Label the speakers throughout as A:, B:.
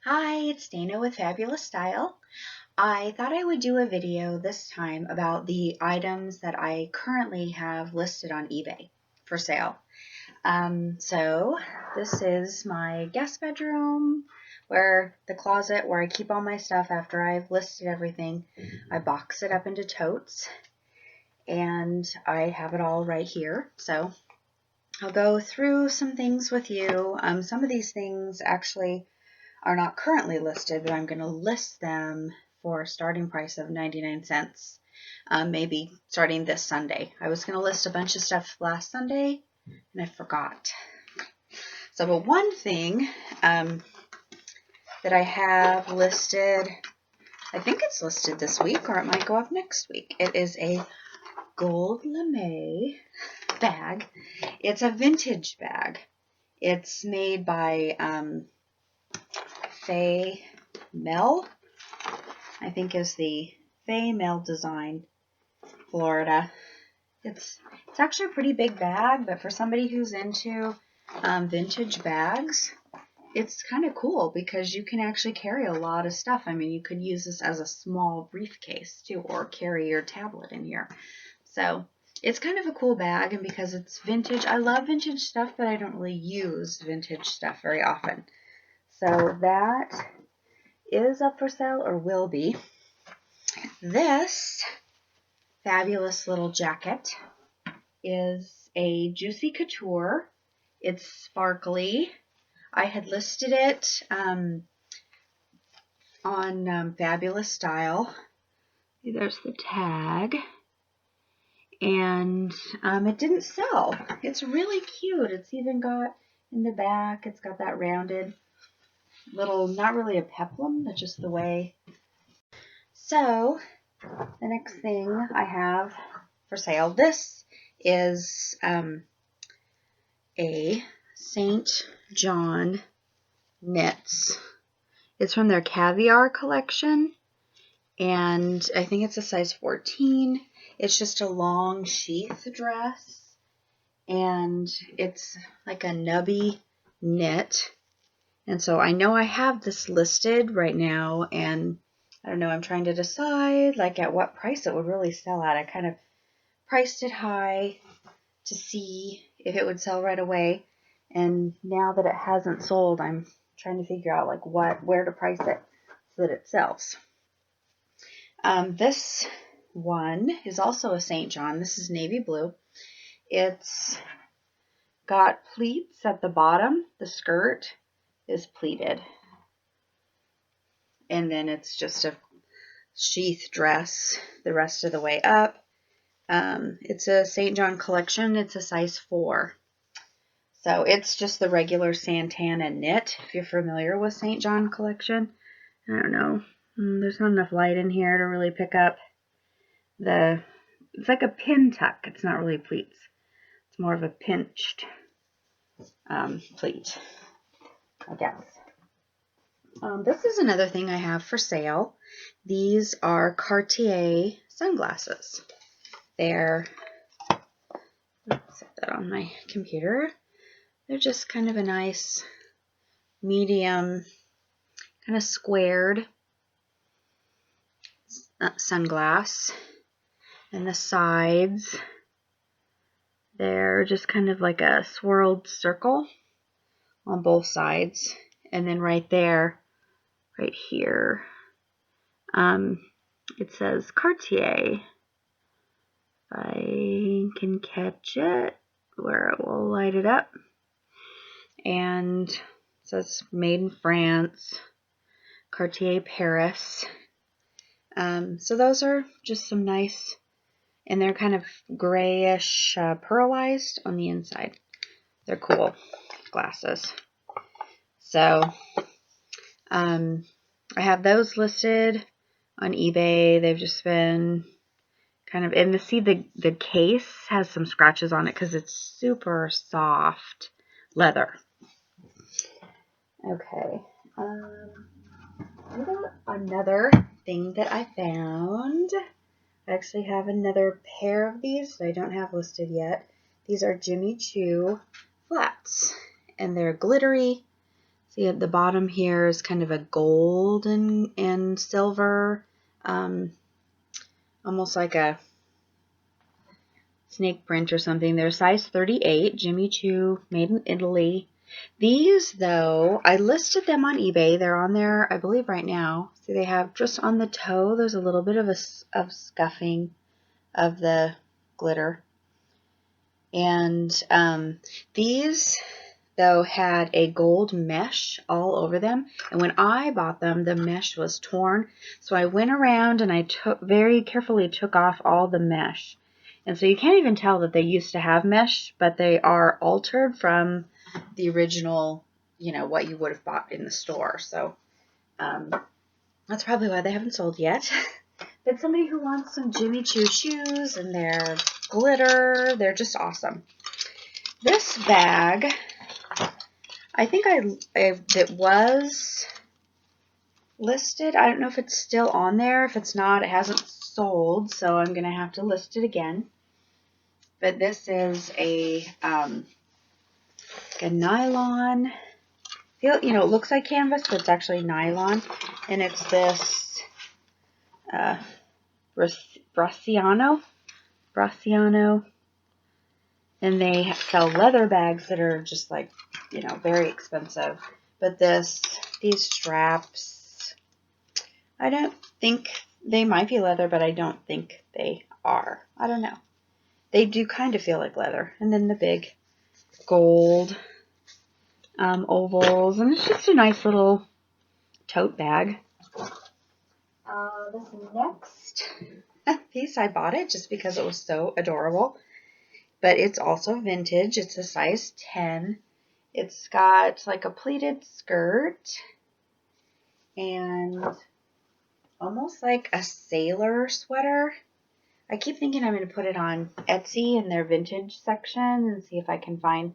A: Hi, it's Dana with Fabulous Style. I thought I would do a video this time about the items that I currently have listed on eBay for sale. So this is my guest bedroom, where the closet where I keep all my stuff after I've listed everything. I box it up into totes and I have it all right here. So I'll go through some things with you. Some of these things actually are not currently listed, but I'm going to list them for a starting price of 99 cents, maybe starting this Sunday. I was going to list a bunch of stuff last Sunday, and I forgot. So, but one thing that I have listed, I think it's listed this week, or it might go up next week. It is a gold lame bag. It's a vintage bag. It's made by Faye Mel, I think is the Faye Mel Design, Florida. It's actually a pretty big bag, but for somebody who's into vintage bags, it's kind of cool because you can actually carry a lot of stuff. I mean, you could use this as a small briefcase too, or carry your tablet in here. So it's kind of a cool bag, and because it's vintage, I love vintage stuff, but I don't really use vintage stuff very often. So that is up for sale, or will be. This fabulous little jacket is a Juicy Couture. It's sparkly. I had listed it on Fabulous Style. There's the tag. And it didn't sell. It's really cute. It's even got in the back, it's got that rounded little, not really a peplum, but just the way. So the next thing I have for sale, this is a St. John knits. It's from their Caviar collection, and I think it's a size 14. It's just a long sheath dress, and it's like a nubby knit. And so I know I have this listed right now, and I don't know, I'm trying to decide like at what price it would really sell at. I kind of priced it high to see if it would sell right away. And now that it hasn't sold, I'm trying to figure out like where to price it so that it sells. This one is also a St. John. This is navy blue. It's got pleats at the bottom. The skirt is pleated. And then it's just a sheath dress the rest of the way up. It's a St. John collection. It's a size 4. So it's just the regular Santana knit, if you're familiar with St. John collection. I don't know. There's not enough light in here to really pick up it's like a pin tuck. It's not really pleats. It's more of a pinched pleat, I guess. This is another thing I have for sale. These are Cartier sunglasses. They're, let's set that on my computer. They're just kind of a nice medium, kind of squared sunglass. And the sides, they're just kind of like a swirled circle on both sides. And then right there, right here, it says Cartier. I can catch it where it will light it up. And it says made in France, Cartier Paris. So those are just some nice, and they're kind of grayish pearlized on the inside. They're cool glasses. So I have those listed on eBay. They've just been kind of, and the case has some scratches on it because it's super soft leather. Okay. Another thing that I found. I actually have another pair of these that I don't have listed yet. These are Jimmy Choo flats, and they're glittery See at the bottom here is kind of a gold and silver, almost like a snake print or something. They're size 38, Jimmy Choo, made in Italy. These, though, I listed them on eBay. They're on there, I believe, right now. See, they have just on the toe, there's a little bit of scuffing of the glitter. And these, though, had a gold mesh all over them. And when I bought them, the mesh was torn. So I went around and I very carefully took off all the mesh. And so you can't even tell that they used to have mesh, but they are altered from the original, you know, what you would have bought in the store. So that's probably why they haven't sold yet. But somebody who wants some Jimmy Choo shoes and their glitter, they're just awesome. This bag, I think it was listed. I don't know if it's still on there. If it's not, it hasn't sold, so I'm going to have to list it again. But this is a nylon. You know, it looks like canvas, but it's actually nylon. And it's this Bracciano. And they sell leather bags that are just like, you know, very expensive. But these straps, I don't think they might be leather, but I don't think they are. I don't know. They do kind of feel like leather. And then the big gold ovals. And it's just a nice little tote bag. This next piece, I bought it just because it was so adorable. But it's also vintage. It's a size 10. It's got like a pleated skirt and almost like a sailor sweater. I keep thinking I'm going to put it on Etsy in their vintage section and see if I can find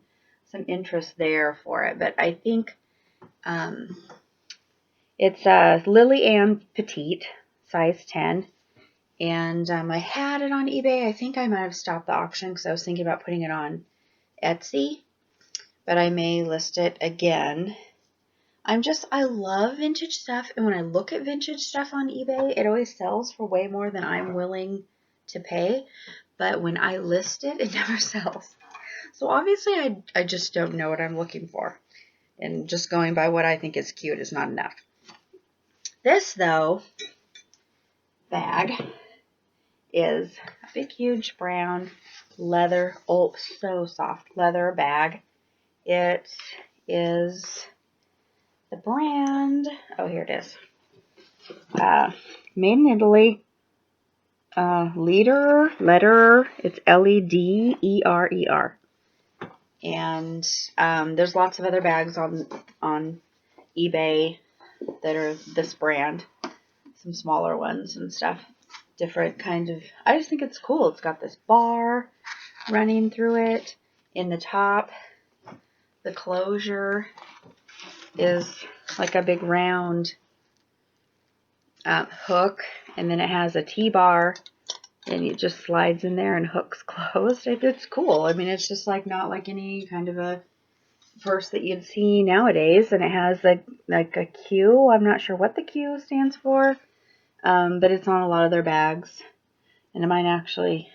A: some interest there for it. But I think it's a Lily Ann Petite, size 10. And I had it on eBay. I think I might have stopped the auction because I was thinking about putting it on Etsy. But I may list it again. I love vintage stuff. And when I look at vintage stuff on eBay, it always sells for way more than I'm willing to pay. But when I list it, it never sells. So obviously I just don't know what I'm looking for. And just going by what I think is cute is not enough. This, though, bag is a big, huge brown leather, so soft leather bag. It is the brand, here it is, made in Italy, Letter, it's Ledder. And there's lots of other bags on eBay that are this brand, some smaller ones and stuff. Different kind of, I just think it's cool. It's got this bar running through it. In the top, the closure is like a big round hook, and then it has a T-bar, and it just slides in there and hooks closed. It's cool. I mean, it's just like not like any kind of a purse that you'd see nowadays, and it has like a Q. I'm not sure what the Q stands for. But it's on a lot of their bags. And it might actually,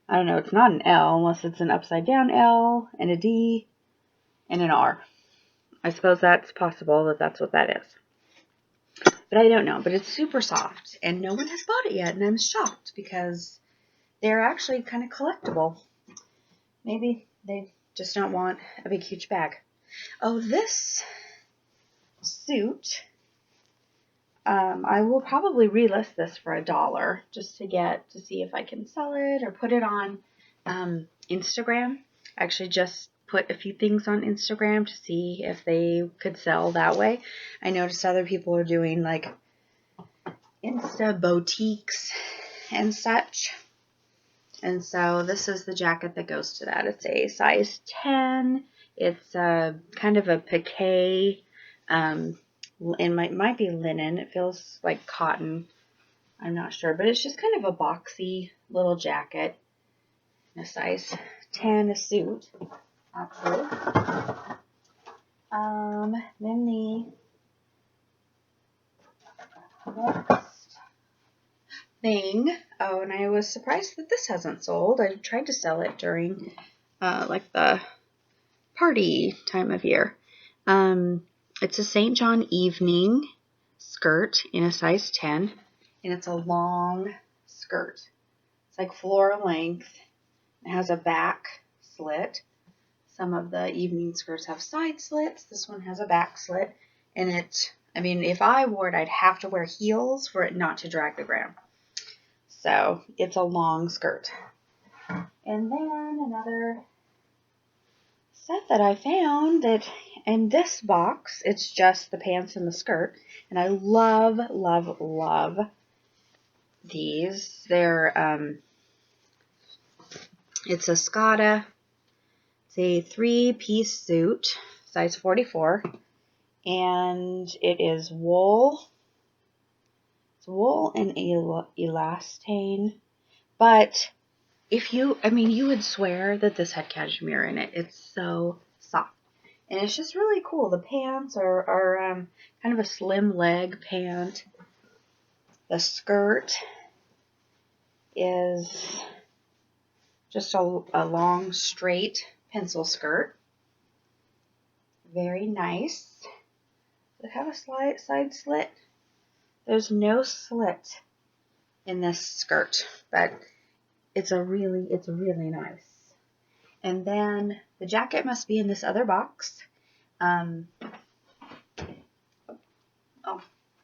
A: I don't know, it's not an L unless it's an upside down L and a D and an R. I suppose that's possible that that's what that is. But I don't know. But it's super soft. And no one has bought it yet. And I'm shocked because they're actually kind of collectible. Maybe they just don't want a big, huge bag. Oh, this suit, I will probably relist this for $1 just to see if I can sell it or put it on Instagram. I actually just put a few things on Instagram to see if they could sell that way. I noticed other people are doing like Insta boutiques and such. And so this is the jacket that goes to that. It's a size 10. It's kind of a piqué. It might be linen. It feels like cotton. I'm not sure. But it's just kind of a boxy little jacket. A size 10 a suit, actually. Then the next thing, oh, and I was surprised that this hasn't sold. I tried to sell it during like the party time of year. It's a St. John evening skirt in a size 10, and it's a long skirt. It's like floor length. It has a back slit. Some of the evening skirts have side slits. This one has a back slit, and if I wore it, I'd have to wear heels for it not to drag the ground. So it's a long skirt. And then another set that I found that in this box, it's just the pants and the skirt. And I love, love, love these. It's a Escada. It's a 3-piece suit, size 44. And it is wool. It's wool and elastane. But you would swear that this had cashmere in it. It's so soft. And it's just really cool. The pants are kind of a slim leg pant. The skirt is just a long, straight pencil skirt. Very nice. Does it have a side slit? There's no slit in this skirt, but it's really nice. And then the jacket must be in this other box. Oh,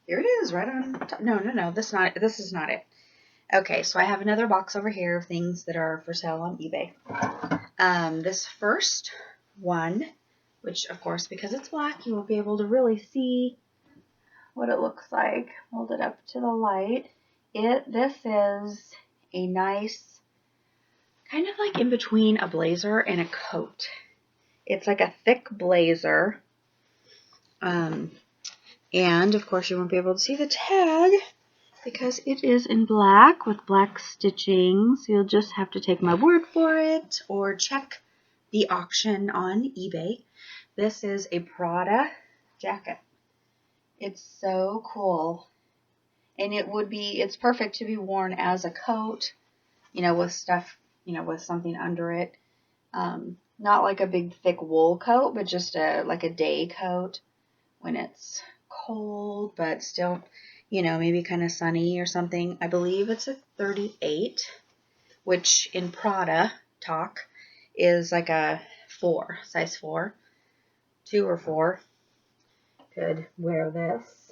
A: here it is, right on top. No, this is not it. Okay, so I have another box over here of things that are for sale on eBay. This first one, which of course, because it's black, you won't be able to really see what it looks like. Hold it up to the light. This is a nice, kind of like in between a blazer and a coat. It's like a thick blazer. And of course you won't be able to see the tag because it is in black with black stitching. So you'll just have to take my word for it or check the auction on eBay. This is a Prada jacket. It's so cool. And it's perfect to be worn as a coat, with stuff, with something under it. Not like a big thick wool coat, but just like a day coat when it's cold, but still, maybe kind of sunny or something. I believe it's a 38, which in Prada talk is like a 4, size 4. 2 or 4 could wear this.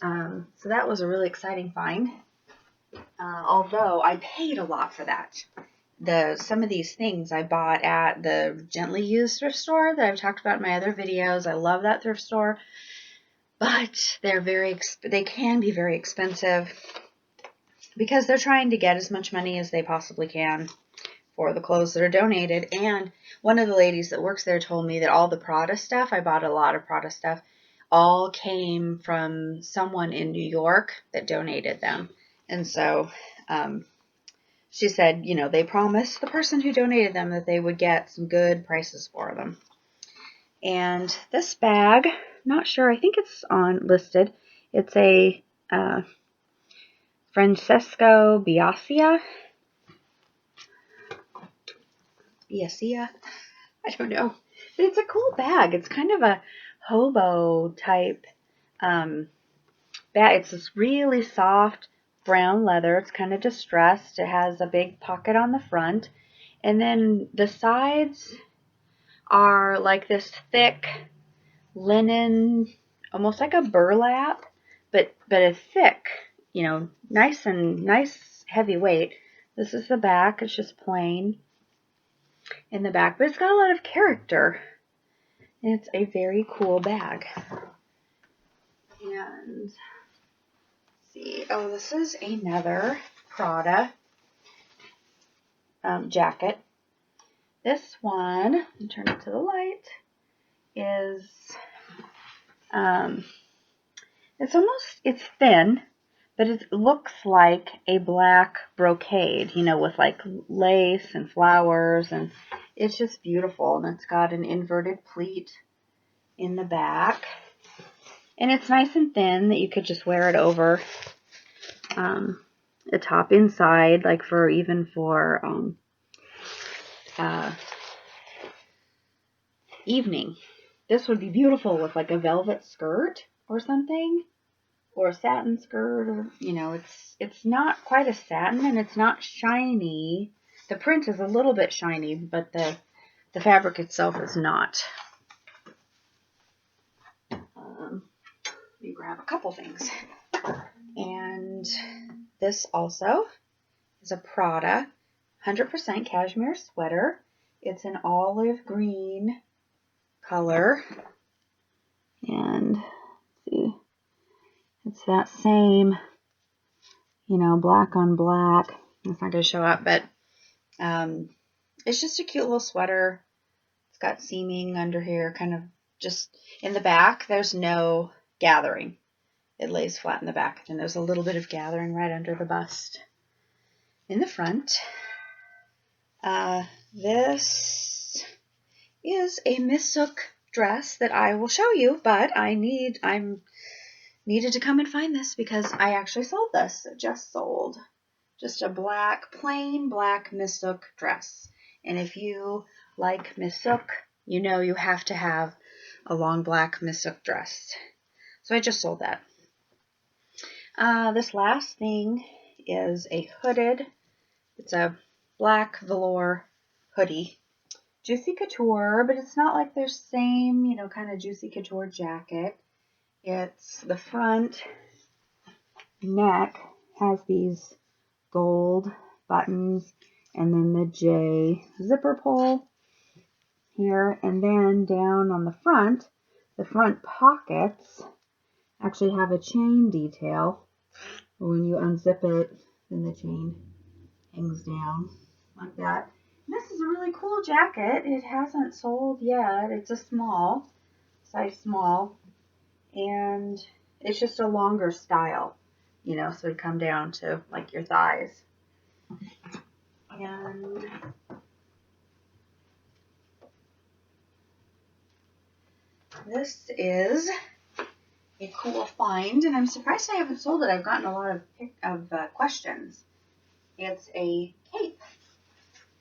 A: So that was a really exciting find. Although I paid a lot for that. Some of these things I bought at the gently used thrift store that I've talked about in my other videos. I love that thrift store, but they can be very expensive because they're trying to get as much money as they possibly can for the clothes that are donated. And one of the ladies that works there told me that all the Prada stuff, I bought a lot of Prada stuff, all came from someone in New York that donated them. And so she said, they promised the person who donated them that they would get some good prices for them. And this bag, not sure, I think it's listed. It's a Francesco Biasia. I don't know. But it's a cool bag. It's kind of a hobo type bag. It's this really soft brown leather. It's kind of distressed. It has a big pocket on the front. And then the sides are like this thick linen, almost like a burlap, but a thick, nice heavy weight. This is the back. It's just plain in the back, but it's got a lot of character. And it's a very cool bag. And see, this is another Prada jacket. This one, let me turn it to the light, is it's thin, but it looks like a black brocade, with like lace and flowers, and it's just beautiful. And it's got an inverted pleat in the back. And it's nice and thin that you could just wear it over a top inside, like for evening. This would be beautiful with like a velvet skirt or something, or a satin skirt, or it's not quite a satin and it's not shiny. The print is a little bit shiny, but the fabric itself is not. Let me grab a couple things. And this also is a Prada 100% cashmere sweater. It's an olive green color. And let's see, it's that same, black on black. It's not going to show up, but it's just a cute little sweater. It's got seaming under here, kind of just in the back. There's no gathering. It lays flat in the back, and there's a little bit of gathering right under the bust. In the front, this is a Missook dress that I will show you, but I needed to come and find this because I actually sold this. It just sold. Just a plain black Missook dress. And if you like Missook, you have to have a long black Missook dress. So I just sold that. This last thing is a hooded. It's a black velour hoodie. Juicy Couture, but it's not like their same, kind of Juicy Couture jacket. It's the front neck has these gold buttons, and then the J zipper pull here, and then down on the front pockets actually have a chain detail. When you unzip it, then the chain hangs down like that. And this is a really cool jacket. It hasn't sold yet. It's a size small, and it's just a longer style, so it'd come down to like your thighs. And this is a cool find, and I'm surprised I haven't sold it. I've gotten a lot of questions. It's a cape.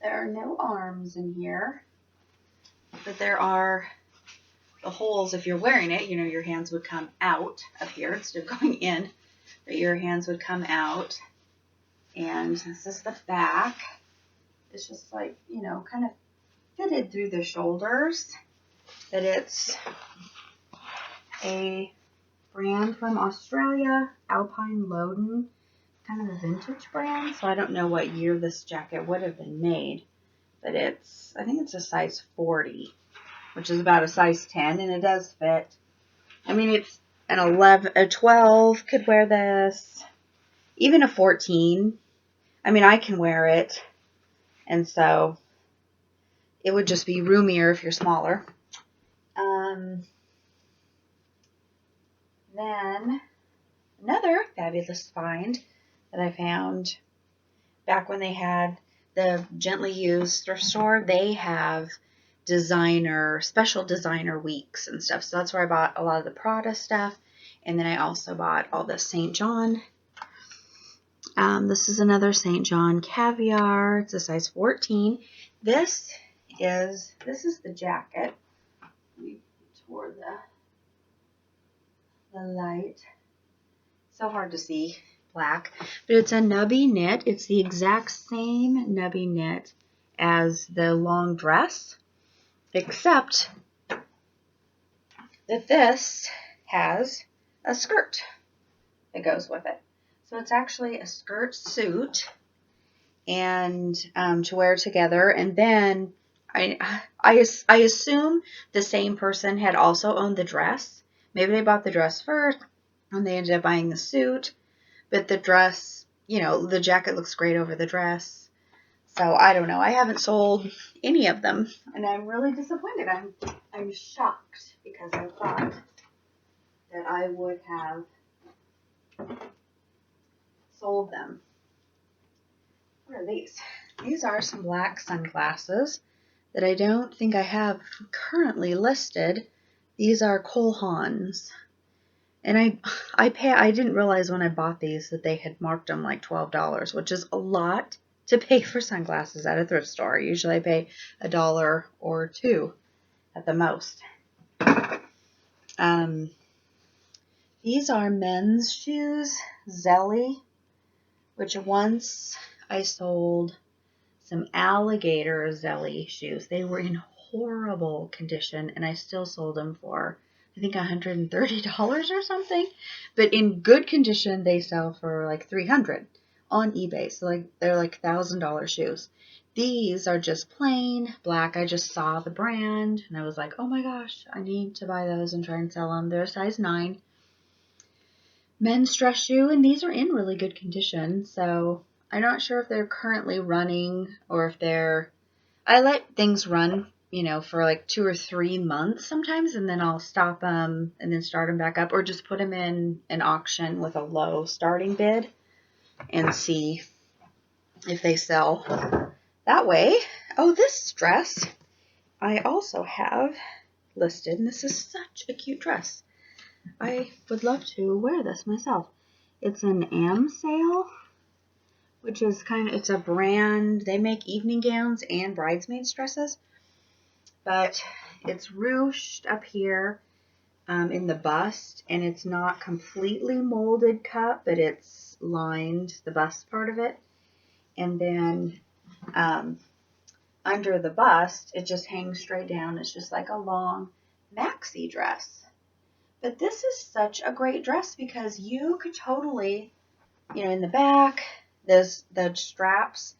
A: There are no arms in here, but there are the holes. If you're wearing it, your hands would come out of here instead of going in, but your hands would come out. And this is the back. It's just like, kind of fitted through the shoulders. That it's a brand from Australia, Alpine Loden, kind of a vintage brand. So I don't know what year this jacket would have been made, but I think it's a size 40, which is about a size 10, and it does fit. I mean, it's an 11, a 12 could wear this, even a 14. I mean, I can wear it, and so it would just be roomier if you're smaller. Then another fabulous find that I found back when they had the Gently Used thrift store. They have special designer weeks and stuff. So that's where I bought a lot of the Prada stuff. And then I also bought all the St. John. This is another St. John Caviar. It's a size 14. This is the jacket. Let me toward the light. So hard to see black, but it's a nubby knit. It's the exact same nubby knit as the long dress, except that this has a skirt that goes with it. So it's actually a skirt suit, and to wear together. And then I assume the same person had also owned the dress. Maybe they bought the dress first and they ended up buying the suit. But the dress, the jacket looks great over the dress. So I don't know. I haven't sold any of them, and I'm really disappointed. I'm shocked because I thought that I would have sold them. What are these? These are some black sunglasses that I don't think I have currently listed, These are Haans. And I didn't realize when I bought these that they had marked them like $12, which is a lot to pay for sunglasses at a thrift store. Usually I pay $1 or $2 at the most. These are men's shoes, Zelly, which once I sold some alligator Zelly shoes. They were in horrible condition, and I still sold them for, I think, $130 or something. But in good condition, they sell for like $300 on eBay. So like they're like $1,000 shoes. These are just plain black. I just saw the brand, and I was like, oh my gosh, I need to buy those and try and sell them. They're a size 9. Men's dress shoe, and these are in really good condition. So I'm not sure if they're currently running or if they're, I let things run, for like 2 or 3 months sometimes, and then I'll stop them and then start them back up, or just put them in an auction with a low starting bid and see if they sell that way. Oh, this dress I also have listed, and this is such a cute dress. I would love to wear this myself. It's an Am sale, which is it's a brand. They make evening gowns and bridesmaids dresses, but it's ruched up here in the bust, and it's not completely molded cut, but it's lined, the bust part of it, and then under the bust, it just hangs straight down. It's just like a long maxi dress. But this is such a great dress because you could totally, in the back, the straps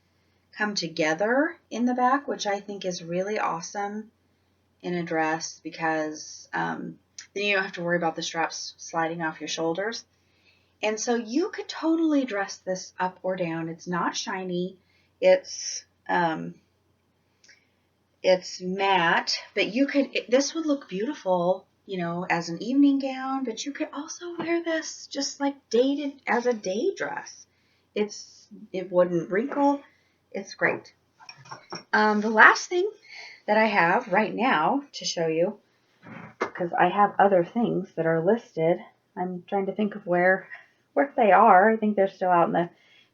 A: come together in the back, which I think is really awesome in a dress because then you don't have to worry about the straps sliding off your shoulders. And so you could totally dress this up or down. It's not shiny. It's matte, but this would look beautiful, as an evening gown, but you could also wear this just like dated as a day dress. It wouldn't wrinkle. It's great. The last thing that I have right now to show you, because I have other things that are listed. I'm trying to think of where they are. I think they're still out in the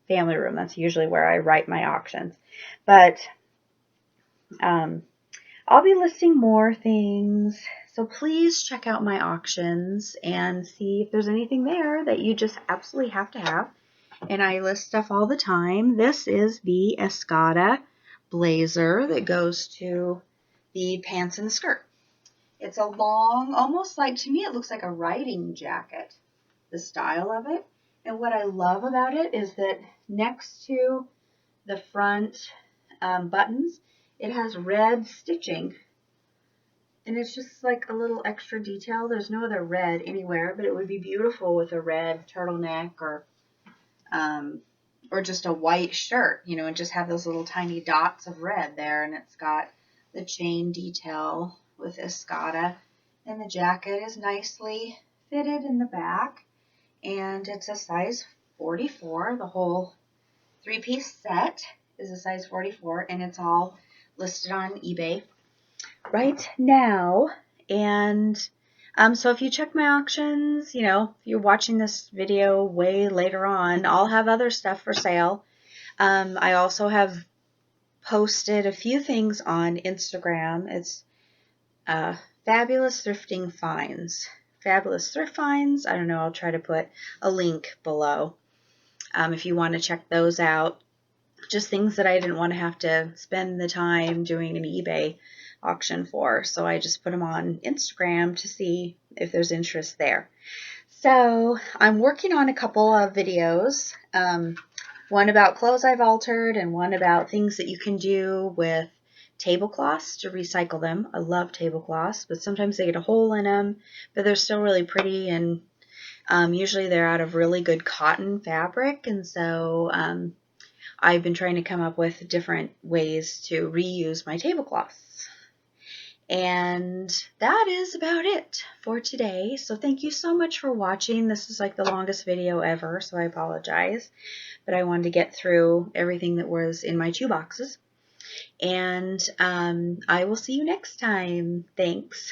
A: family room. That's usually where I write my auctions. But I'll be listing more things, so please check out my auctions and see if there's anything there that you just absolutely have to have. And I list stuff all the time. This is the Escada Blazer that goes to the pants and the skirt. It's a long, almost like, to me, it looks like a riding jacket, the style of it. And what I love about it is that next to the front buttons, it has red stitching. And it's just like a little extra detail. There's no other red anywhere, but it would be beautiful with a red turtleneck or just a white shirt, and just have those little tiny dots of red there. And it's got the chain detail with Escada, and the jacket is nicely fitted in the back, and it's a size 44. The whole 3-piece set is a size 44, and it's all listed on eBay right now. And so if you check my auctions, if you're watching this video way later on, I'll have other stuff for sale. I also have posted a few things on Instagram. It's Fabulous Thrifting Finds. Fabulous Thrift Finds. I don't know, I'll try to put a link below if you want to check those out. Just things that I didn't want to have to spend the time doing an eBay auction for. So I just put them on Instagram to see if there's interest there. So I'm working on a couple of videos. One about clothes I've altered and one about things that you can do with tablecloths to recycle them. I love tablecloths, but sometimes they get a hole in them, but they're still really pretty, and usually they're out of really good cotton fabric. And so I've been trying to come up with different ways to reuse my tablecloths. And that is about it for today. So thank you so much for watching. This is like the longest video ever, so I apologize. But I wanted to get through everything that was in my 2 boxes. And I will see you next time. Thanks.